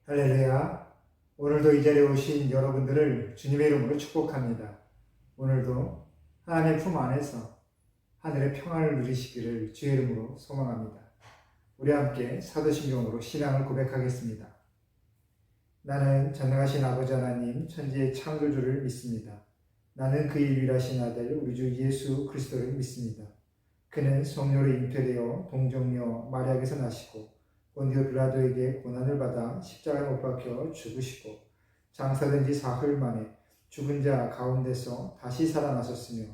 할렐루야. 오늘도 이 자리에 오신 여러분들을 주님의 이름으로 축복합니다. 오늘도 하나님의 품 안에서 하늘의 평안을 누리시기를 주의 이름으로 소망합니다. 우리 함께 사도신경으로 신앙을 고백하겠습니다. 나는 전능하신 아버지 하나님 천지의 창조주를 믿습니다. 나는 그의 유일하신 아들 우리 주 예수 그리스도를 믿습니다. 그는 성령으로 잉태되어 동정녀 마리아에게서 나시고 본디오 빌라도에게 고난을 받아 십자가에 못 박혀 죽으시고 장사된 지 사흘 만에 죽은 자 가운데서 다시 살아나셨으며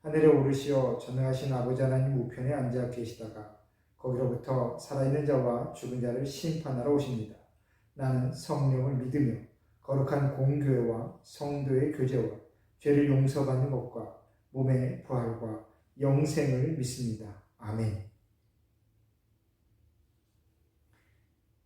하늘에 오르시어 전능하신 아버지 하나님 우편에 앉아 계시다가 거기로부터 살아있는 자와 죽은 자를 심판하러 오십니다. 나는 성령을 믿으며 거룩한 공교회와 성도의 교제와 죄를 용서받는 것과 몸의 부활과 영생을 믿습니다. 아멘.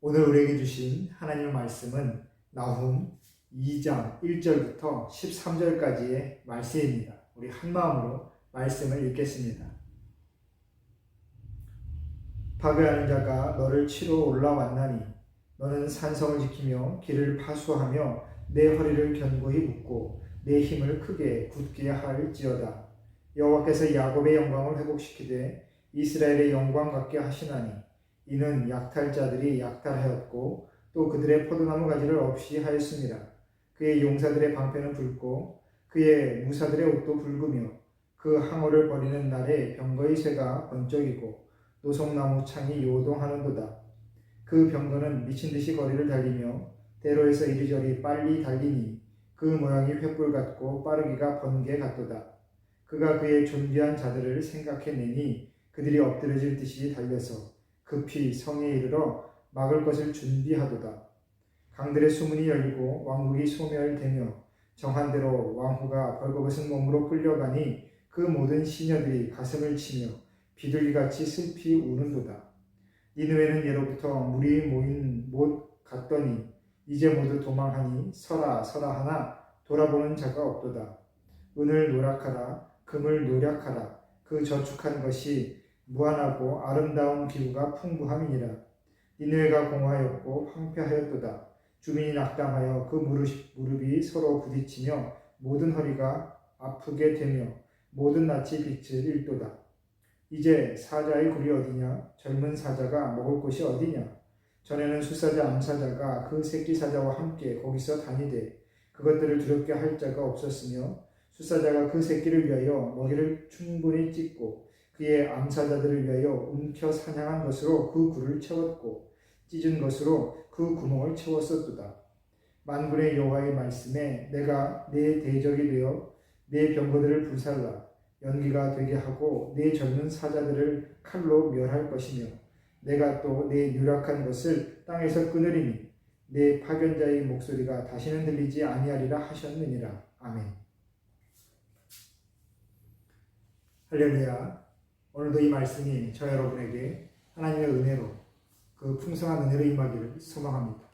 오늘 우리에게 주신 하나님의 말씀은 나훔 2장 1절부터 13절까지의 말씀입니다. 우리 한마음으로 말씀을 읽겠습니다. 파괴하는 자가 너를 치러 올라왔나니 너는 산성을 지키며 길을 파수하며 내 허리를 견고히 묶고 내 힘을 크게 굳게 할지어다. 여호와께서 야곱의 영광을 회복시키되 이스라엘의 영광 같게 하시나니 이는 약탈자들이 약탈하였고 또 그들의 포도나무 가지를 없이 하였습니다. 그의 용사들의 방패는 붉고 그의 무사들의 옷도 붉으며 그 항어를 벌이는 날에 병거의 쇠가 번쩍이고 노송나무 창이 요동하는도다. 그 병거는 미친 듯이 거리를 달리며 대로에서 이리저리 빨리 달리니 그 모양이 횃불 같고 빠르기가 번개 같도다. 그가 그의 존귀한 자들을 생각해내니 그들이 엎드러질 듯이 달려서 급히 성에 이르러 막을 것을 준비하도다. 강들의 수문이 열리고 왕국이 소멸되며 정한 대로 왕후가 벌거벗은 몸으로 끌려가니 그 모든 시녀들이 가슴을 치며 비둘기같이 슬피 우는도다. 니느웨는 예로부터 물이 모인 못 같더니 이제 모두 도망하니 서라 서라 하나 돌아보는 자가 없도다. 은을 노력하라 금을 노력하라 그 저축한 것이 무한하고 아름다운 기후가 풍부함이니라. 니느웨가 공하였고 황폐하였도다. 주민이 낙담하여 그 무릎이 서로 부딪히며 모든 허리가 아프게 되며 모든 낯이 빛을 잃도다. 이제 사자의 굴이 어디냐? 젊은 사자가 먹을 곳이 어디냐? 전에는 숫사자 암사자가 그 새끼 사자와 함께 거기서 다니되 그것들을 두렵게 할 자가 없었으며 숫사자가 그 새끼를 위하여 먹이를 충분히 찢고 그의 암사자들을 위하여 움켜 사냥한 것으로 그 굴을 채웠고 찢은 것으로 그 구멍을 채웠었도다. 만군의 여호와의 말씀에 내가 내 대적이 되어 내 병거들을 불살라 연기가 되게 하고 내 젊은 사자들을 칼로 멸할 것이며 내가 또 내 유력한 것을 땅에서 끊으리니 내 파견자의 목소리가 다시는 들리지 아니하리라 하셨느니라. 아멘. 할렐루야. 오늘도 이 말씀이 저 여러분에게 하나님의 은혜로 그 풍성한 은혜로 임하기를 소망합니다.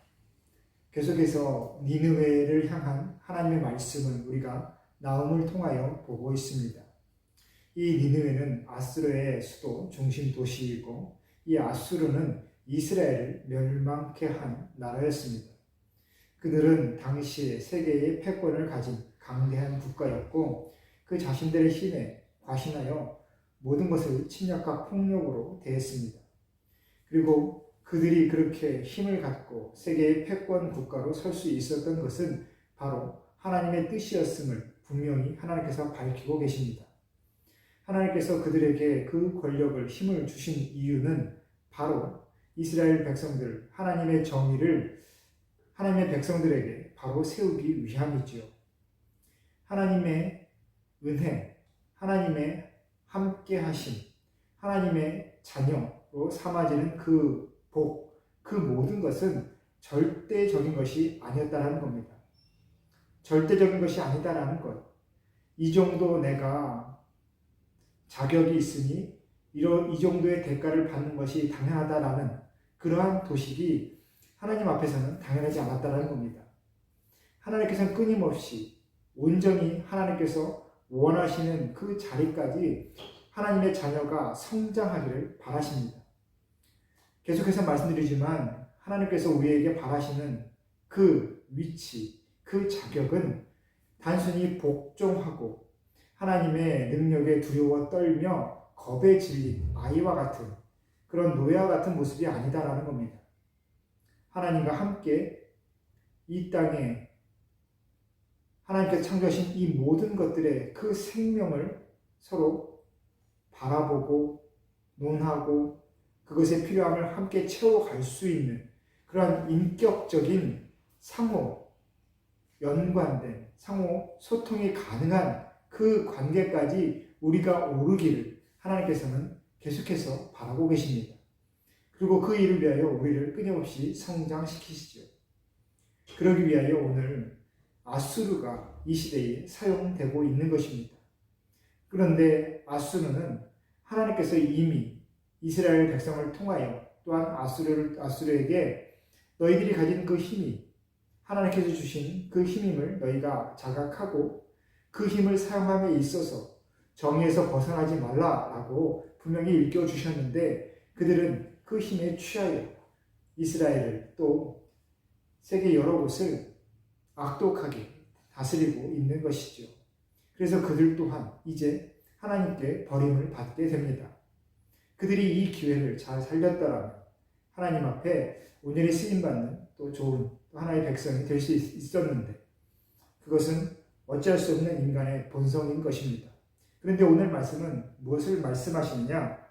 계속해서 니느웨를 향한 하나님의 말씀을 우리가 나훔을 통하여 보고 있습니다. 이 니느웨는 아수르의 수도 중심 도시이고 이 아수르는 이스라엘을 멸망케 한 나라였습니다. 그들은 당시에 세계의 패권을 가진 강대한 국가였고 그 자신들의 힘에 과신하여 모든 것을 침략과 폭력으로 대했습니다. 그리고 그들이 그렇게 힘을 갖고 세계의 패권 국가로 설 수 있었던 것은 바로 하나님의 뜻이었음을 분명히 하나님께서 밝히고 계십니다. 하나님께서 그들에게 그 권력을 힘을 주신 이유는 바로 이스라엘 백성들, 하나님의 정의를 하나님의 백성들에게 바로 세우기 위함이지요. 하나님의 은혜, 하나님의 함께 하심, 하나님의 자녀로 삼아지는 그 복, 그 모든 것은 절대적인 것이 아니었다라는 겁니다. 절대적인 것이 아니다라는 것. 이 정도 내가 자격이 있으니 이 정도의 대가를 받는 것이 당연하다라는 그러한 도식이 하나님 앞에서는 당연하지 않았다라는 겁니다. 하나님께서는 끊임없이 온전히 하나님께서 원하시는 그 자리까지 하나님의 자녀가 성장하기를 바라십니다. 계속해서 말씀드리지만 하나님께서 우리에게 바라시는 그 위치, 그 자격은 단순히 복종하고 하나님의 능력에 두려워 떨며 겁에 질린 아이와 같은 그런 노예와 같은 모습이 아니다라는 겁니다. 하나님과 함께 이 땅에 하나님께서 창조하신 이 모든 것들의 그 생명을 서로 바라보고 논하고 그것의 필요함을 함께 채워갈 수 있는 그러한 인격적인 상호 연관된 상호 소통이 가능한 그 관계까지 우리가 오르기를 하나님께서는 계속해서 바라고 계십니다. 그리고 그 일을 위하여 우리를 끊임없이 성장시키시죠. 그러기 위하여 오늘 아수르가 이 시대에 사용되고 있는 것입니다. 그런데 아수르는 하나님께서 이미 이스라엘 백성을 통하여 또한 아수르에게 너희들이 가진 그 힘이 하나님께서 주신 그 힘임을 너희가 자각하고 그 힘을 사용함에 있어서 정의에서 벗어나지 말라라고 분명히 일깨워주셨는데 그들은 그 힘에 취하여 이스라엘을 또 세계 여러 곳을 악독하게 다스리고 있는 것이죠. 그래서 그들 또한 이제 하나님께 버림을 받게 됩니다. 그들이 이 기회를 잘 살렸더라면 하나님 앞에 온전히 쓰임받는 또 좋은 또 하나의 백성이 될 수 있었는데 그것은 어찌할 수 없는 인간의 본성인 것입니다. 그런데 오늘 말씀은 무엇을 말씀하시느냐?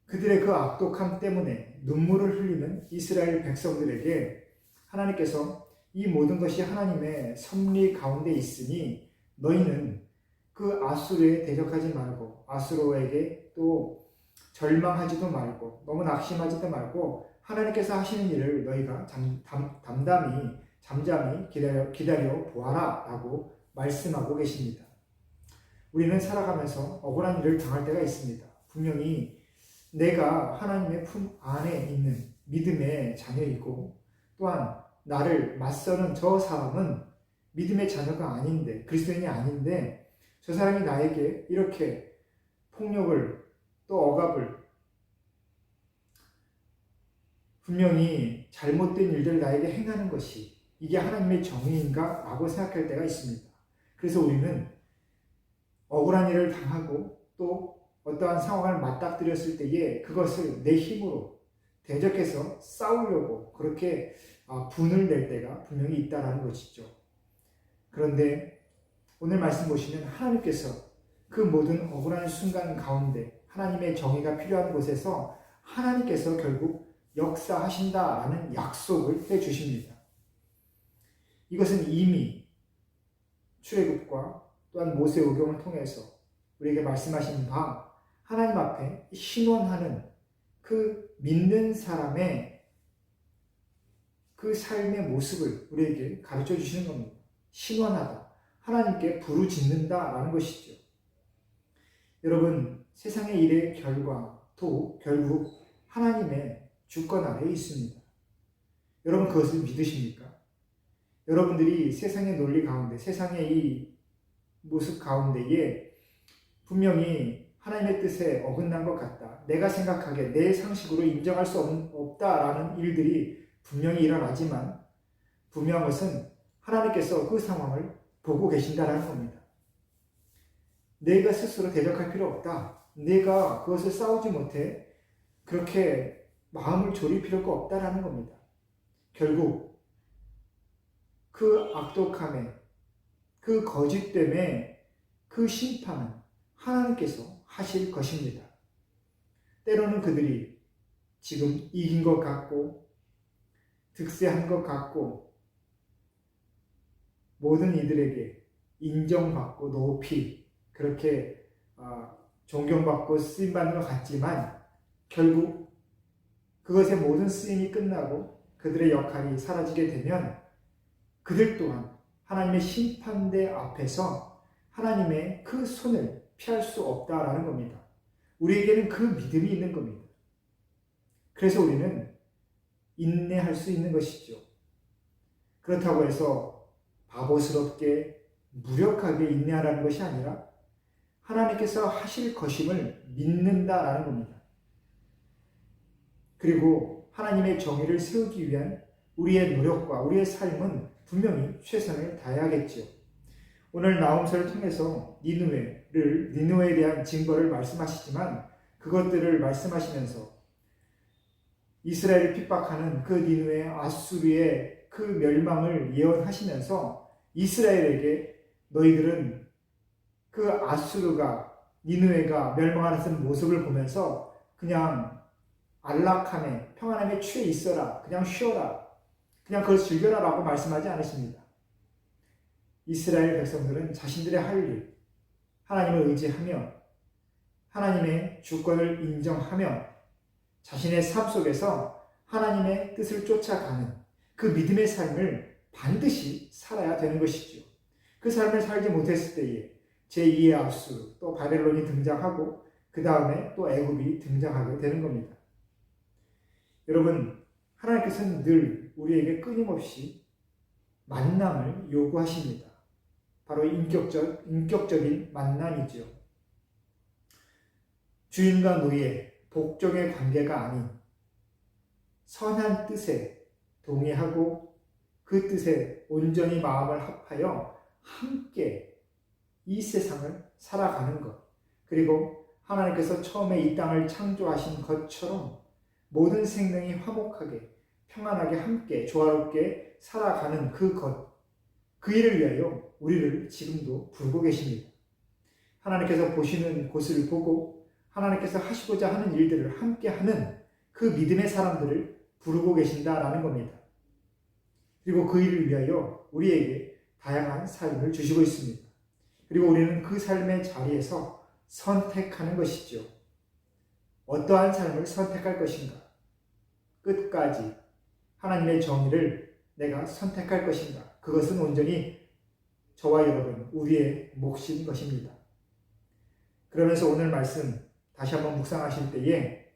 그들의 그 악독함 때문에 눈물을 흘리는 이스라엘 백성들에게 하나님께서 이 모든 것이 하나님의 섭리 가운데 있으니 너희는 그 아수르에 대적하지 말고 아수르에게 또 절망하지도 말고 너무 낙심하지도 말고 하나님께서 하시는 일을 너희가 잠잠히 기다려 보아라 라고 말씀하고 계십니다. 우리는 살아가면서 억울한 일을 당할 때가 있습니다. 분명히 내가 하나님의 품 안에 있는 믿음의 자녀이고 또한 나를 맞서는 저 사람은 믿음의 자녀가 아닌데 그리스도인이 아닌데 저 사람이 나에게 이렇게 폭력을 또 억압을 분명히 잘못된 일들을 나에게 행하는 것이 이게 하나님의 정의인가? 라고 생각할 때가 있습니다. 그래서 우리는 억울한 일을 당하고 또 어떠한 상황을 맞닥뜨렸을 때에 그것을 내 힘으로 대적해서 싸우려고 그렇게 분을 낼 때가 분명히 있다는 것이죠. 그런데 오늘 말씀 보시면 하나님께서 그 모든 억울한 순간 가운데 하나님의 정의가 필요한 곳에서 하나님께서 결국 역사하신다라는 약속을 해주십니다. 이것은 이미 출애굽과 또한 모세오경을 통해서 우리에게 말씀하신 바 하나님 앞에 신원하는 그 믿는 사람의 그 삶의 모습을 우리에게 가르쳐 주시는 겁니다. 신원하다. 하나님께 부르짖는다라는 것이죠. 여러분, 세상의 일의 결과도 결국 하나님의 주권 아래에 있습니다. 여러분 그것을 믿으십니까? 여러분들이 세상의 논리 가운데, 세상의 이 모습 가운데에 분명히 하나님의 뜻에 어긋난 것 같다. 내가 생각하기에 내 상식으로 인정할 수 없다라는 일들이 분명히 일어나지만 분명한 것은 하나님께서 그 상황을 보고 계신다라는 겁니다. 내가 스스로 대적할 필요 없다. 내가 그것을 싸우지 못해 그렇게 마음을 졸일 필요가 없다라는 겁니다. 결국 그 악독함에 그 거짓됨에 그 심판은 하나님께서 하실 것입니다. 때로는 그들이 지금 이긴 것 같고 득세한 것 같고 모든 이들에게 인정받고 높이 그렇게 존경받고 쓰임받는 것 같지만 결국 그것의 모든 쓰임이 끝나고 그들의 역할이 사라지게 되면 그들 또한 하나님의 심판대 앞에서 하나님의 그 손을 피할 수 없다라는 겁니다. 우리에게는 그 믿음이 있는 겁니다. 그래서 우리는 인내할 수 있는 것이죠. 그렇다고 해서 바보스럽게 무력하게 인내하라는 것이 아니라 하나님께서 하실 것임을 믿는다라는 겁니다. 그리고 하나님의 정의를 세우기 위한 우리의 노력과 우리의 삶은 분명히 최선을 다해야겠지요. 오늘 나홈서를 통해서 니느웨에 대한 증거를 말씀하시지만 그것들을 말씀하시면서 이스라엘을 핍박하는 그 니느웨 아수르의 그 멸망을 예언하시면서 이스라엘에게 너희들은 그 아수르가 니느웨가 멸망하는 모습을 보면서 그냥 안락함에 평안함에 취해 있어라, 그냥 쉬어라, 그냥 그걸 즐겨라 라고 말씀하지 않으십니다. 이스라엘 백성들은 자신들의 할 일, 하나님을 의지하며 하나님의 주권을 인정하며 자신의 삶 속에서 하나님의 뜻을 쫓아가는 그 믿음의 삶을 반드시 살아야 되는 것이죠. 그 삶을 살지 못했을 때에 제2의 아수르 또 바벨론이 등장하고 그 다음에 또 애굽이 등장하게 되는 겁니다. 여러분, 하나님께서는 늘 우리에게 끊임없이 만남을 요구하십니다. 바로 인격적인 만남이죠. 주인과 노예, 복종의 관계가 아닌 선한 뜻에 동의하고 그 뜻에 온전히 마음을 합하여 함께 이 세상을 살아가는 것, 그리고 하나님께서 처음에 이 땅을 창조하신 것처럼 모든 생명이 화목하게 평안하게 함께 조화롭게 살아가는 그 일을 위하여 우리를 지금도 부르고 계십니다. 하나님께서 보시는 곳을 보고 하나님께서 하시고자 하는 일들을 함께 하는 그 믿음의 사람들을 부르고 계신다라는 겁니다. 그리고 그 일을 위하여 우리에게 다양한 삶을 주시고 있습니다. 그리고 우리는 그 삶의 자리에서 선택하는 것이죠. 어떠한 삶을 선택할 것인가? 끝까지 하나님의 정의를 내가 선택할 것인가? 그것은 온전히 저와 여러분, 우리의 몫인 것입니다. 그러면서 오늘 말씀 다시 한번 묵상하실 때에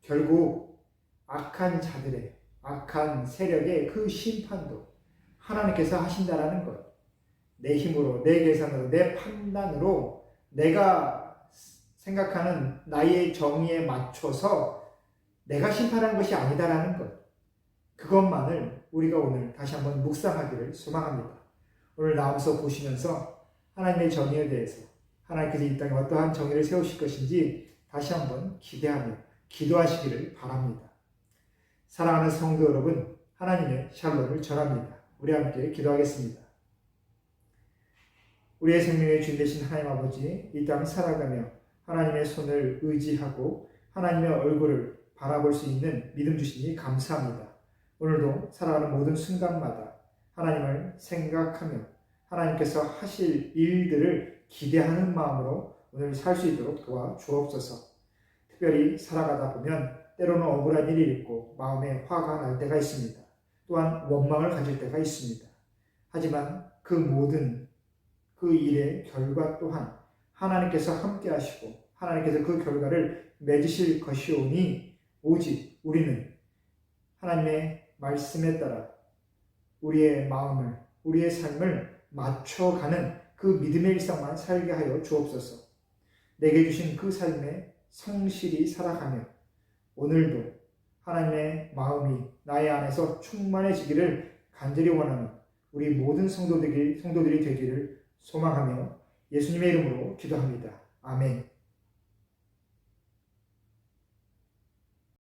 결국 악한 자들의, 악한 세력의 그 심판도 하나님께서 하신다라는 것. 내 힘으로, 내 계산으로, 내 판단으로 내가 생각하는 나의 정의에 맞춰서 내가 심판하는 것이 아니다라는 것. 그것만을 우리가 오늘 다시 한번 묵상하기를 소망합니다. 오늘 나오면서 보시면서 하나님의 정의에 대해서 하나님께서 이 땅에 어떠한 정의를 세우실 것인지 다시 한번 기대하며 기도하시기를 바랍니다. 사랑하는 성도 여러분, 하나님의 샬롬을 전합니다. 우리 함께 기도하겠습니다. 우리의 생명의 주인 되신 하나님 아버지, 이 땅 살아가며 하나님의 손을 의지하고 하나님의 얼굴을 바라볼 수 있는 믿음 주시니 감사합니다. 오늘도 살아가는 모든 순간마다 하나님을 생각하며 하나님께서 하실 일들을 기대하는 마음으로 오늘 살 수 있도록 도와주옵소서. 특별히 살아가다 보면 때로는 억울한 일이 있고 마음에 화가 날 때가 있습니다. 또한 원망을 가질 때가 있습니다. 하지만 그 모든 그 일의 결과 또한 하나님께서 함께 하시고 하나님께서 그 결과를 맺으실 것이오니 오직 우리는 하나님의 말씀에 따라 우리의 마음을, 우리의 삶을 맞춰가는 그 믿음의 일상만 살게 하여 주옵소서. 내게 주신 그 삶에 성실히 살아가며 오늘도 하나님의 마음이 나의 안에서 충만해지기를 간절히 원하는 우리 모든 성도들이 되기를 소망하며 예수님의 이름으로 기도합니다. 아멘.